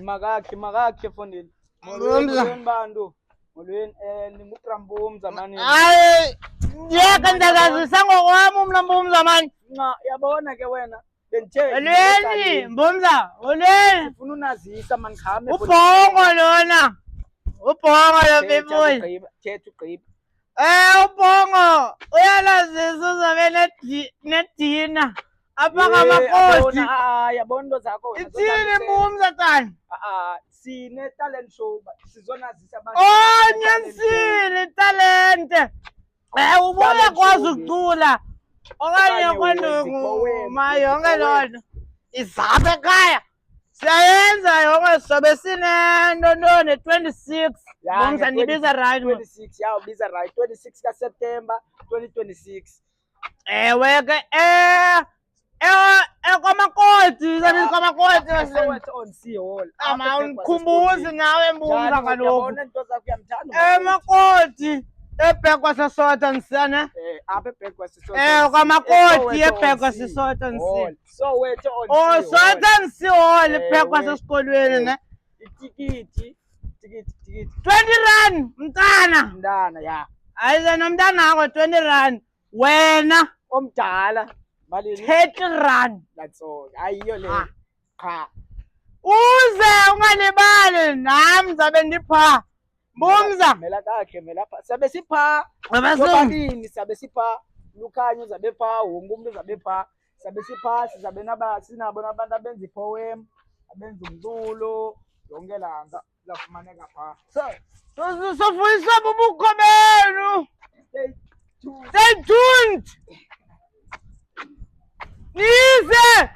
Makakhe efondini. Molweni bantu. Molweni ningubrambo mani. Hayi, yeke ndakazisa ngokwami umlambo mani. Nca yabona ke wena. Bendithe Olweni, Mbumza, olweni. ufuna unazisa mani khame. Ubhongo lona. Ubhongo lo people. Thetha ugqiba. Ubhongo uyalazisa uzabe nedina. Apha ngamakoti. Yabona into zakho wena. Ithini Mbumza tani? Sine talent show sizonazisa abantu. Nyanisile talente. Ubuye kwazi ukucula. Okanye kwanduku ma yonke lona. Izaphe ekhaya. Siyayenza yonke sobe sinento ntoni 26. Mbumza nibiza right. 26 yawo biza right 26 kaSeptember 2026. Ewe ke kwamakoti kwamakoti Soweto on Sea Hall. Amawukhumbuzi nawe Mbumza kaloku. Yabona into zakho uyamthanda. Makoti ebhekwa sesota nsana. Apha ebhekwa sesota. Kwamakoti ebhekwa sesota nsana. Soweto on Sea Hall. Sota nsihol ebhekwa sesikolweni ne. Itikiti. 20 rand mntana. Ya. Hayi nomntana wakho 20 rand. Wena Omdala. Malini? 30 rand. That's all. Ayiyo le. Cha. Uze ungalibali nami zabe ndipha. Mbumza. Mela kakhe mela pha. Sabe sipha. Abasini sabe sipha. Lukhanyo zabe pha, wonke umuntu zabe pha. Sabe sipha sizabe sinabo nabantu abenza ipoem, abenza umculo, yonke langa zafumaneka pha. Sofuyisa bubukho benu. Stay tuned. Nize.